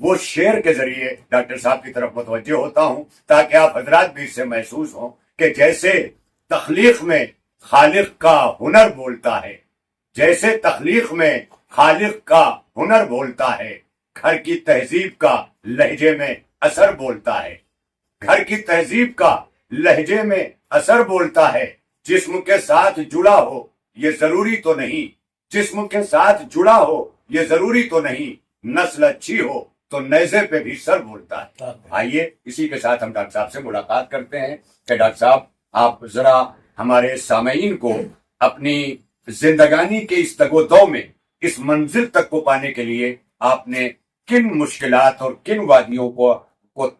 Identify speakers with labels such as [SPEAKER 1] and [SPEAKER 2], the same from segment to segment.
[SPEAKER 1] وہ شعر کے ذریعے ڈاکٹر صاحب کی طرف متوجہ ہوتا ہوں تاکہ آپ حضرات بھی اس سے محسوس ہوں کہ جیسے تخلیق میں خالق کا ہنر بولتا ہے، جیسے تخلیق میں خالق کا ہنر بولتا ہے، گھر کی تہذیب کا لہجے میں اثر بولتا ہے، گھر کی تہذیب کا لہجے میں اثر بولتا ہے، جسم کے ساتھ جڑا ہو یہ ضروری تو نہیں، جسم کے ساتھ جڑا ہو یہ ضروری تو نہیں، نسل اچھی ہو تو نیزے پہ بھی سر بولتا ہے۔ آئیے اسی کے ساتھ ہم ڈاکٹر صاحب سے ملاقات کرتے ہیں کہ ڈاکٹر صاحب آپ ذرا ہمارے سامعین کو اپنی زندگانی کے اس تگ و دو میں اس منزل تک کو پانے کے لیے آپ نے کن مشکلات اور کن وادیوں کو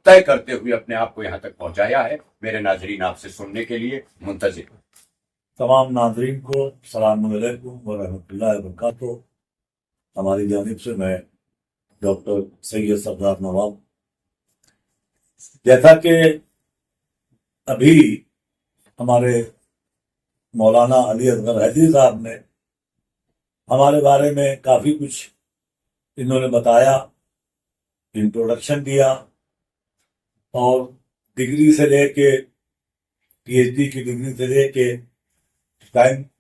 [SPEAKER 1] طے کرتے ہوئے اپنے آپ کو یہاں تک پہنچایا ہے، میرے ناظرین آپ سے سننے کے لیے منتظر۔
[SPEAKER 2] تمام ناظرین کو السلام علیکم ورحمۃ اللہ وبرکاتہ۔ ہماری جانب سے میں ڈاکٹر سید سردار نواب، جیسا کہ ابھی ہمارے مولانا علی اصغر حیدری صاحب نے ہمارے بارے میں کافی کچھ انہوں نے بتایا، انٹروڈکشن دیا، اور ڈگری سے لے کے پی ایچ ڈی کی ڈگری سے لے کے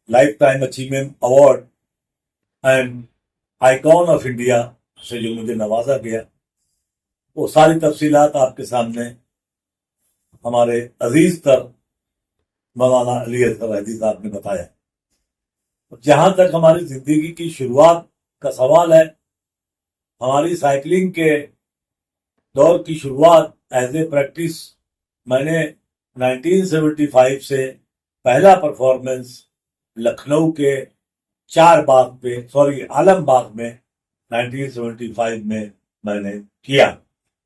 [SPEAKER 2] life time achievement award and icon of India سے جو مجھے نوازا گیا، وہ ساری تفصیلات آپ کے سامنے ہمارے عزیز تر مولانا علی اصغر حیدری صاحب نے بتایا۔ جہاں تک ہماری زندگی کی شروعات کا سوال ہے، ہماری سائیکلنگ کے دور کی شروعات ایز اے پریکٹس میں نے 1975 سے پہلا پرفارمنس لکھنؤ کے عالم باغ میں 1975 میں نے کیا،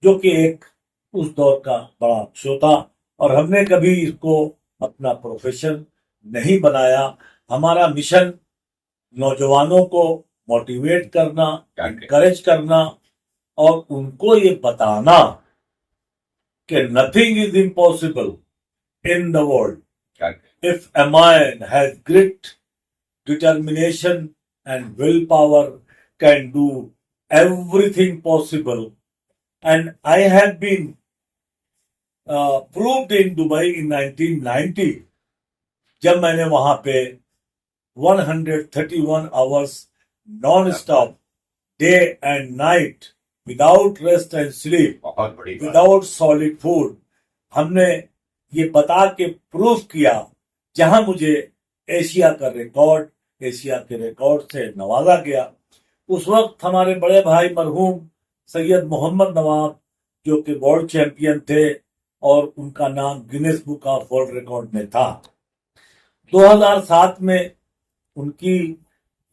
[SPEAKER 2] جو کہ ایک اس دور کا بڑا شو تھا، اور ہم نے کبھی اس کو اپنا پروفیشن نہیں بنایا۔ ہمارا مشن نوجوانوں کو موٹیویٹ کرنا، انکریج کرنا، اور ان کو یہ بتانا کہ nothing is impossible in the world if a man has grit, determination and willpower, can do everything possible. And I have been proved in Dubai in 1990 جب میں نے وہاں پہ 131 hours non-stop, day and night, without rest and sleep, without solid food، ہم نے یہ بتا کے پروف کیا، جہاں مجھے ایشیا کے ریکارڈ سے نوازا گیا۔ اس وقت ہمارے بڑے بھائی مرحوم سید محمد نواب، جو کہ ورلڈ چیمپئن تھے، اور ان کا نام grains book of world record میں تھا۔ 2007 میں ان کی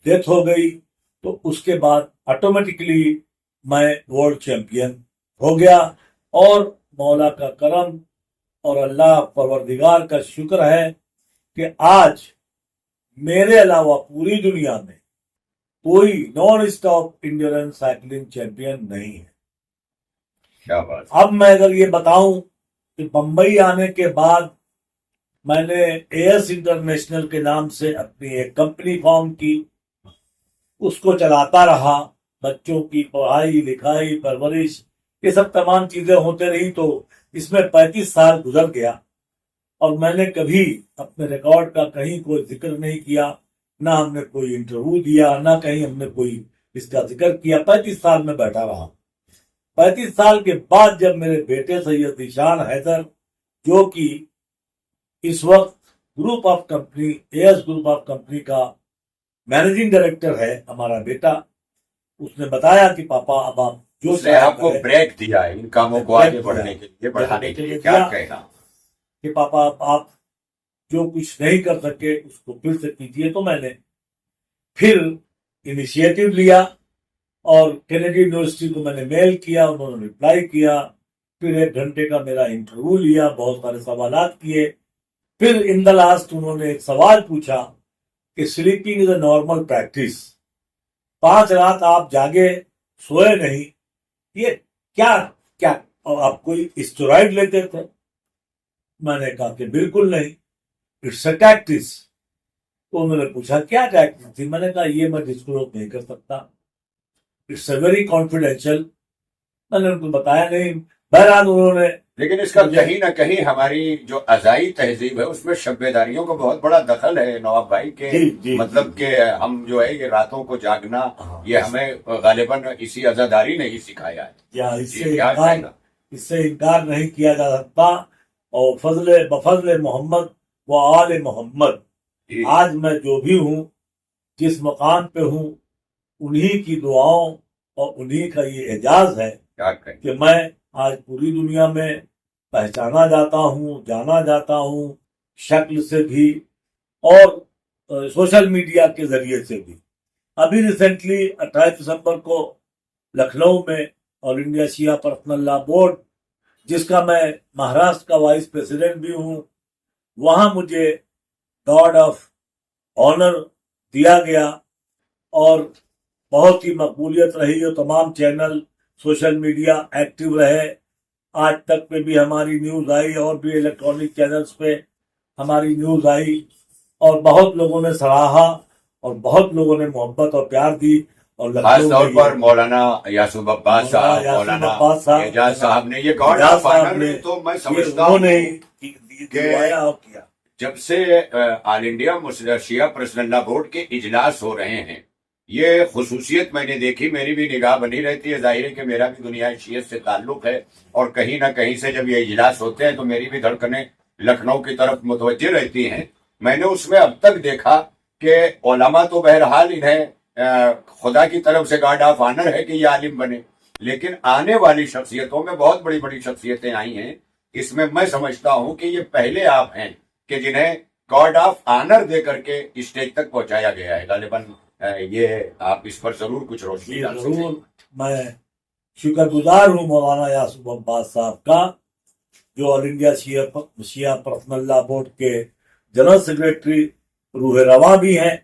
[SPEAKER 2] ڈیتھ ہو گئی، تو اس کے بعد آٹومیٹکلی میں ورلڈ چیمپئن ہو گیا، اور مولا کا کرم اور اللہ پروردگار کا شکر ہے کہ آج میرے علاوہ پوری دنیا میں کوئی non stop endurance cycling champion نہیں ہے۔
[SPEAKER 1] کیا بات!
[SPEAKER 2] اب میں اگر یہ بتاؤں کہ بمبئی آنے کے بعد میں نے ایس انٹرنیشنل کے نام سے اپنی ایک کمپنی فارم کی، اس کو چلاتا رہا، بچوں کی پڑھائی لکھائی پرورش یہ سب تمام چیزیں ہوتے رہی، تو اس میں 35 سال گزر گیا، اور میں نے کبھی اپنے ریکارڈ کا کہیں کوئی ذکر نہیں کیا، نہ ہم نے کوئی انٹرویو دیا، نہ کہیں ہم نے کوئی اس کا ذکر کیا۔ 35 سال میں بیٹھا رہا۔ 35 سال کے بعد جب میرے بیٹے سید ذیشان حیدر، جو کہ اس وقت group of company S group of company کا مینیجنگ ڈائریکٹر ہے، ہمارا بیٹا، اس نے بتایا کہ پاپا اب آپ جو
[SPEAKER 1] اس نے آپ کو بریک دیا ہے ان کاموں کو آگے بڑھنے کے لیے، بڑھانے کے لیے، کیا کہنا
[SPEAKER 2] کہ پاپا آپ جو کچھ نہیں کر سکے اس کو پھر سے کیجیے۔ تو میں نے پھر انیشیٹو لیا، اور کینیڈی یونیورسٹی کو میں نے میل کیا، انہوں نے رپلائی کیا، پھر 1 گھنٹے کا میرا انٹرویو لیا، بہت سارے سوالات کیے، پھر ان دا لاسٹ انہوں نے ایک سوال پوچھا کہ sleeping is a normal practice, 5 رات آپ جاگے سوئے نہیں، یہ کیا آپ کوئی اسٹیرائڈ لیتے تھے؟ میں نے کہا کہ بالکل نہیں، اٹس اے ٹیکٹس۔ تو انہوں نے پوچھا کیا ٹیکٹس تھی؟ میں نے کہا یہ میں ڈسکلوز نہیں کر سکتا، اٹس اے ویری کانفیڈینشیل، میں نے ان کو بتایا نہیں. بہرحال انہوں نے
[SPEAKER 1] لیکن اس کا کہیں نہ کہیں ہماری جو ازائی تہذیب ہے اس میں شب بیداریوں کا بہت بڑا دخل ہے نواب بھائی کے.
[SPEAKER 2] جی
[SPEAKER 1] مطلب کہ ہم جو ہے یہ راتوں کو جاگنا یہ ہمیں غالباً اسی عزاداری نے ہی سکھایا ہے.
[SPEAKER 2] اس سے انکار نہیں کیا جا سکتا. اور بفضل محمد و آل محمد آج میں جو بھی ہوں جس مقام پہ ہوں انہی کی دعاؤں اور انہی کا یہ اعجاز ہے کہ میں آج پوری دنیا میں پہچانا جاتا ہوں، جانا جاتا ہوں، شکل سے بھی اور سوشل میڈیا کے ذریعے سے بھی. ابھی ریسنٹلی 28 دسمبر کو لکھنؤ میں آل انڈیا شیعہ پرسنل لا بورڈ، جس کا میں مہاراشٹر کا وائس پریزیڈنٹ بھی ہوں، وہاں مجھے گارڈ آف آنر دیا گیا اور بہت ہی مقبولیت رہی. اور تمام چینل سوشل میڈیا ایکٹیو رہے. آج تک میں بھی ہماری نیوز آئی اور بھی الیکٹرانک چینلز پہ ہماری نیوز آئی اور بہت لوگوں نے سراہا اور بہت لوگوں نے محبت اور پیار دی. اور
[SPEAKER 1] خاص طور پر مولانا یاسوب عباس صاحب، مولانا اعجاز صاحب نے یہ گارڈ آف آنر تو میں سمجھتا ہوں کہ جب سے آل انڈیا شیعہ پرسنل لا بورڈ کے اجلاس ہو رہے ہیں یہ خصوصیت میں نے دیکھی. میری بھی نگاہ بنی رہتی ہے. ظاہر ہے کہ میرا بھی دنیا شیعت سے تعلق ہے اور کہیں نہ کہیں سے جب یہ اجلاس ہوتے ہیں تو میری بھی دھڑکنیں لکھنؤ کی طرف متوجہ رہتی ہیں. میں نے اس میں اب تک دیکھا کہ علماء تو بہرحال انہیں خدا کی طرف سے گارڈ آف آنر ہے کہ یہ عالم بنے، لیکن آنے والی شخصیتوں میں بہت بڑی بڑی شخصیتیں آئی ہیں. اس میں سمجھتا ہوں کہ یہ پہلے آپ ہیں کہ جنہیں گارڈ آف آنر دے کر کے اسٹیج تک پہنچایا گیا ہے. غالباً یہ آپ اس پر ضرور کچھ روشنی ڈال سکتے ہیں.
[SPEAKER 2] ضرور میں شکر گزار ہوں مولانا یاسوب عباس صاحب کا جو آل انڈیا شیعہ پرسنل لا بورڈ کے جنرل سیکریٹری روح رواں بھی ہیں،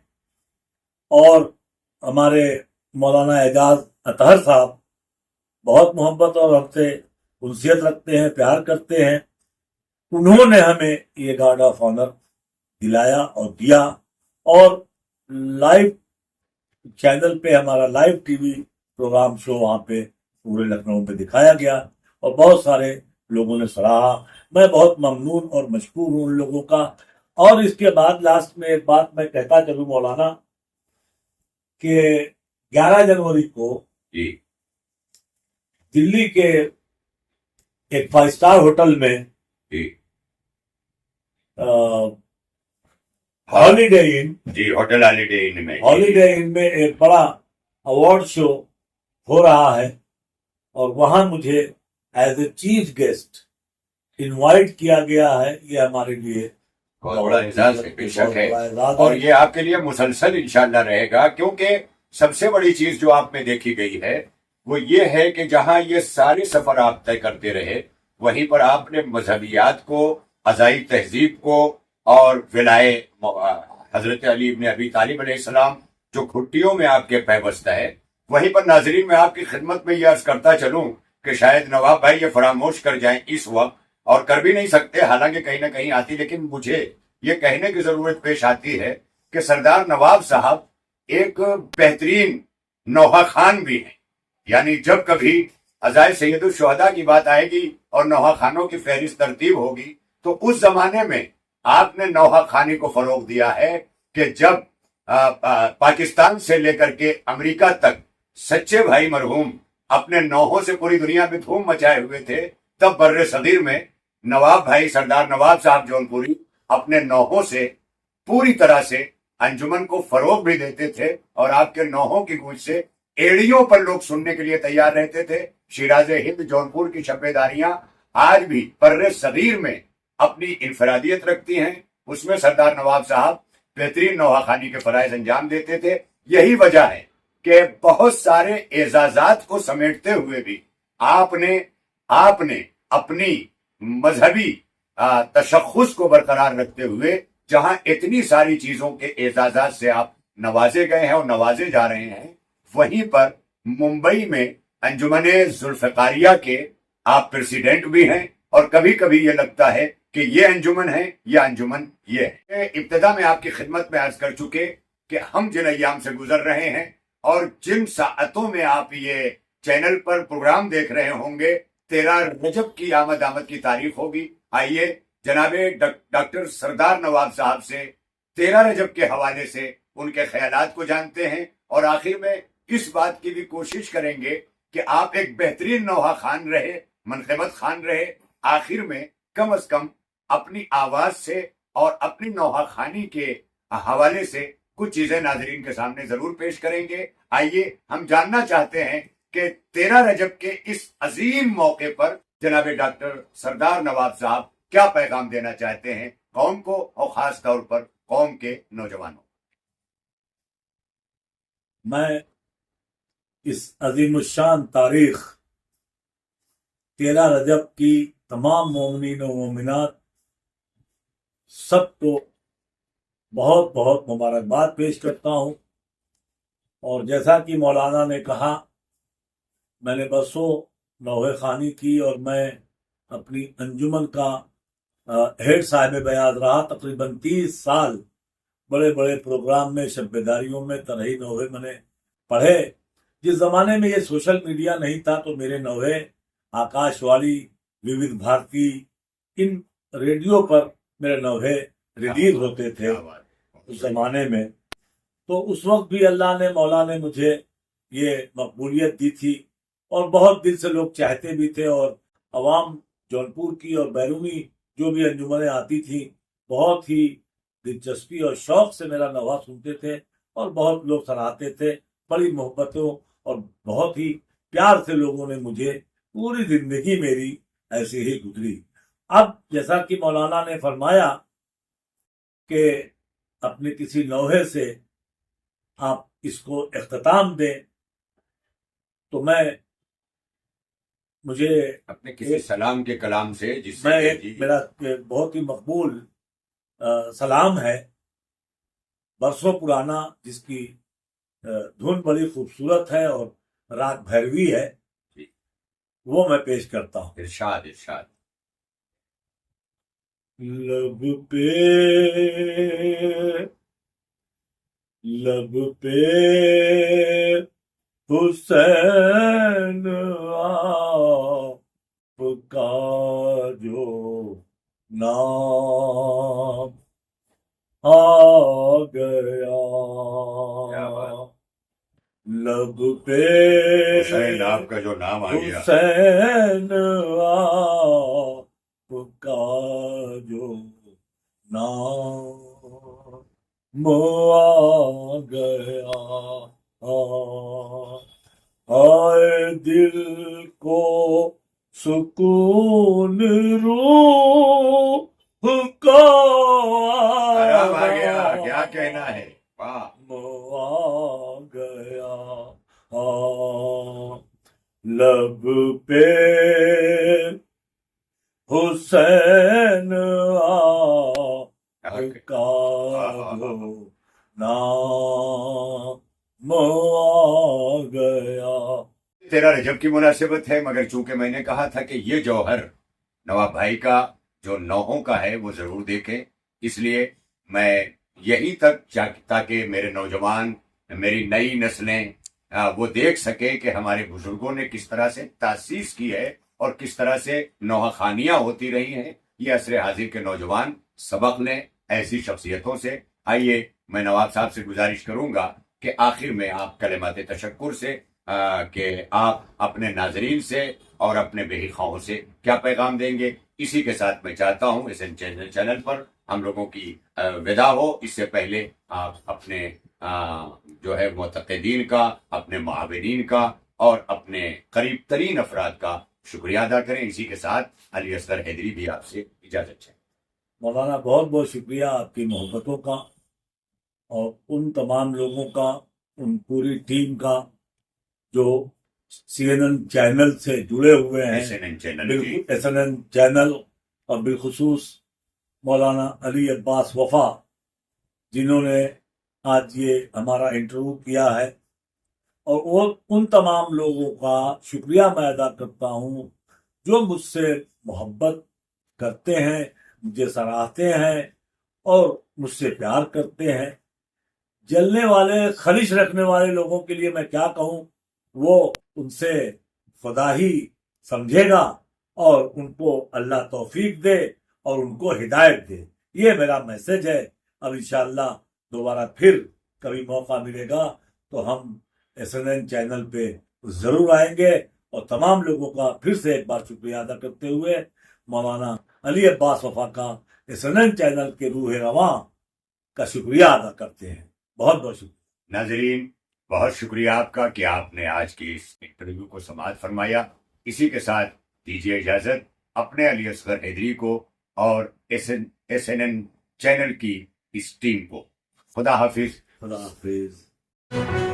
[SPEAKER 2] اور ہمارے مولانا اعجاز اطہر صاحب بہت محبت اور ہم سے انسیت رکھتے ہیں، پیار کرتے ہیں. انہوں نے ہمیں یہ گارڈ آف آنر دلایا اور دیا. اور لائیو چینل پہ ہمارا لائیو ٹی وی پروگرام شو وہاں پہ پورے لکھنؤ پہ دکھایا گیا اور بہت سارے لوگوں نے سراہا. میں بہت ممنون اور مشکور ہوں ان لوگوں کا. اور اس کے بعد لاسٹ میں ایک بات میں کہتا چلوں مولانا کہ 11 جنوری کو دلی کے ایک 5 اسٹار ہوٹل میں ہالیڈے ان میں ایک بڑا ایوارڈ شو ہو رہا ہے اور وہاں مجھے as a chief guest invite کیا گیا ہے. یہ ہمارے لیے
[SPEAKER 1] بہت بڑا اعزاز ہے، بے شک ہے، اور یہ آپ کے لیے مسلسل انشاءاللہ رہے گا. کیونکہ سب سے بڑی چیز جو آپ میں دیکھی گئی ہے وہ یہ ہے کہ جہاں یہ سارے سفر آپ طے کرتے رہے وہیں پر آپ نے مذہبیات کو، ازائی تہذیب کو اور ولائے حضرت علی ابن ابی طالب علیہ السلام جو گھٹیوں میں آپ کے پیوستہ ہے. وہیں پر ناظرین میں آپ کی خدمت میں یہ عرض کرتا چلوں کہ شاید نواب بھائی یہ فراموش کر جائیں اس وقت، اور کر بھی نہیں سکتے حالانکہ کہیں نہ کہیں آتی، لیکن مجھے یہ کہنے کی ضرورت پیش آتی ہے کہ سردار نواب صاحب ایک بہترین نوحہ خان بھی ہیں. یعنی جب کبھی عزائے سید الشہداء کی بات آئے گی اور نوحہ خانوں کی فہرست ترتیب ہوگی تو اس زمانے میں آپ نے نوحہ خانی کو فروغ دیا ہے کہ جب پاکستان سے لے کر کے امریکہ تک سچے بھائی مرحوم اپنے نوحوں سے پوری دنیا میں دھوم مچائے ہوئے تھے، تب بر صغیر میں نواب بھائی سردار نواب صاحب جون پوری اپنے نوحوں سے پوری طرح سے انجمن کو فروغ بھی دیتے تھے اور آپ کے نوحوں کی گونج سے ایڑیوں پر لوگ سننے کے لیے تیار رہتے تھے. شیراز ہند جونپور کی شبیداریاں آج بھی بر صغیر میں اپنی انفرادیت رکھتی ہیں. اس میں سردار نواب صاحب بہترین نوحہ خانی کے فرائض انجام دیتے تھے. یہی وجہ ہے کہ بہت سارے اعزازات کو سمیٹتے ہوئے بھی آپ نے اپنی مذہبی تشخص کو برقرار رکھتے ہوئے جہاں اتنی ساری چیزوں کے اعزازات سے آپ نوازے گئے ہیں اور نوازے جا رہے ہیں، وہیں پر ممبئی میں انجمن ذوالفقاریہ کے آپ پریزیڈنٹ بھی ہیں. اور کبھی کبھی یہ لگتا ہے کہ یہ انجمن ہے یا انجمن یہ ہے. ابتدا میں آپ کی خدمت میں عرض کر چکے کہ ہم جن ایام سے گزر رہے ہیں اور جن ساعتوں میں آپ یہ چینل پر پروگرام دیکھ رہے ہوں گے 13 رجب کی آمد کی تاریخ ہوگی. آئیے جناب ڈاکٹر سردار نواب صاحب سے 13 رجب کے حوالے سے ان کے خیالات کو جانتے ہیں، اور آخر میں اس بات کی بھی کوشش کریں گے کہ آپ ایک بہترین نوحہ خوان رہے، منقبت خوان رہے. آخر میں کم از کم اپنی آواز سے اور اپنی نوحہ خوانی کے حوالے سے کچھ چیزیں ناظرین کے سامنے ضرور پیش کریں گے. آئیے ہم جاننا چاہتے ہیں کہ 13 رجب کے اس عظیم موقع پر جناب ڈاکٹر سردار نواب صاحب کیا پیغام دینا چاہتے ہیں قوم کو، اور خاص طور پر قوم کے نوجوانوں.
[SPEAKER 2] میں اس عظیم الشان تاریخ 13 رجب کی تمام مومنین و مومنات سب کو بہت بہت مبارکباد پیش کرتا ہوں. اور جیسا کہ مولانا نے کہا، میں نے برسوں نوحہ خوانی کی اور میں اپنی انجمن کا ہیڈ صاحب بیاض رہا. تقریباً 30 سال بڑے بڑے پروگرام میں، شب بیداریوں میں ترہی نوحے میں نے پڑھے. جس زمانے میں یہ سوشل میڈیا نہیں تھا تو میرے نوحے آکاش والی، ویود بھارتی، ان ریڈیو پر میرے نوحے ریلیز ہوتے تھے اس زمانے میں. تو اس وقت بھی اللہ نے، مولا نے مجھے یہ مقبولیت دی تھی، اور بہت دل سے لوگ چاہتے بھی تھے، اور عوام جونپور کی اور بیرونی جو بھی انجمنیں آتی تھیں بہت ہی دلچسپی اور شوق سے میرا نوحہ سنتے تھے، اور بہت لوگ سراہتے تھے. بڑی محبتوں اور بہت ہی پیار سے لوگوں نے مجھے، پوری زندگی میری ایسی ہی گزری. اب جیسا کہ مولانا نے فرمایا کہ اپنے کسی نوحے سے آپ اس کو اختتام دیں، تو مجھے
[SPEAKER 1] اپنے کسی سلام کے کلام سے، جس
[SPEAKER 2] میں
[SPEAKER 1] سے
[SPEAKER 2] میرا بہت ہی مقبول سلام ہے، برسوں پرانا، جس کی دھن بڑی خوبصورت ہے اور راگ بھیروی ہے، وہ میں پیش کرتا ہوں.
[SPEAKER 1] ارشاد.
[SPEAKER 2] لب پہ حسین آپ کا جو نام آ گیا، لب پہ
[SPEAKER 1] حسین آپ کا جو نام آ گیا،
[SPEAKER 2] حسین آپ کا جو نام آ گیا، آئے دل کو سکون روح کا
[SPEAKER 1] آرام آ گیا، کیا کہنا ہے. واہ.
[SPEAKER 2] آ گیا، لب پہ حسین کا جو نام آ گیا.
[SPEAKER 1] 13 رجب کی مناسبت ہے، مگر چونکہ میں نے کہا تھا کہ یہ جوہر نواب بھائی کا جو نوحوں کا ہے وہ ضرور دیکھیں، اس لیے میں یہیں تک تاکہ میرے نوجوان، میری نئی نسلیں وہ دیکھ سکے کہ ہمارے بزرگوں نے کس طرح سے تاسیس کی ہے اور کس طرح سے نوحہ خوانیاں ہوتی رہی ہیں. یہ عصر حاضر کے نوجوان سبق لیں ایسی شخصیتوں سے. آئیے میں نواب صاحب سے گزارش کروں گا کہ آخر میں آپ کلمات تشکر سے کہ آپ اپنے ناظرین سے اور اپنے بے خواہوں سے کیا پیغام دیں گے. اسی کے ساتھ میں چاہتا ہوں اس چینل پر ہم لوگوں کی وداع ہو. اس سے پہلے آپ اپنے جو ہے معتقدین کا، اپنے معاونین کا اور اپنے قریب ترین افراد کا شکریہ ادا کریں. اسی کے ساتھ علی اصغر حیدری بھی آپ سے اجازت چاہیں.
[SPEAKER 2] مولانا بہت بہت شکریہ آپ کی محبتوں کا، اور ان تمام لوگوں کا، ان پوری ٹیم کا جو CNN چینل سے جڑے ہوئے ہیں،
[SPEAKER 1] SNN چینل،
[SPEAKER 2] بالکل SNN چینل، اور بالخصوص مولانا علی عباس وفا، جنہوں نے آج یہ ہمارا انٹرویو کیا ہے. اور وہ ان تمام لوگوں کا شکریہ میں ادا کرتا ہوں جو مجھ سے محبت کرتے ہیں، مجھے سراہتے ہیں اور مجھ سے پیار کرتے ہیں. جلنے والے، خلش رکھنے والے لوگوں کے لیے میں کیا کہوں، وہ ان سے خدا ہی سمجھے گا اور ان کو اللہ توفیق دے اور ان کو ہدایت دے. یہ میرا میسج ہے. اب انشاءاللہ دوبارہ پھر کبھی موقع ملے گا تو ہم SNN چینل پہ ضرور آئیں گے. اور تمام لوگوں کا پھر سے ایک بار شکریہ ادا کرتے ہوئے مولانا علی عباس وفا کا SNN چینل کے روح رواں کا شکریہ ادا کرتے ہیں. بہت بہت شکریہ.
[SPEAKER 1] ناظرین بہت شکریہ آپ کا کہ آپ نے آج کی اس انٹرویو کو سماعت فرمایا. اسی کے ساتھ دیجیے اجازت اپنے علی اصغر حیدری کو اور SNN چینل کی اس ٹیم کو. خدا حافظ.
[SPEAKER 2] خدا حافظ.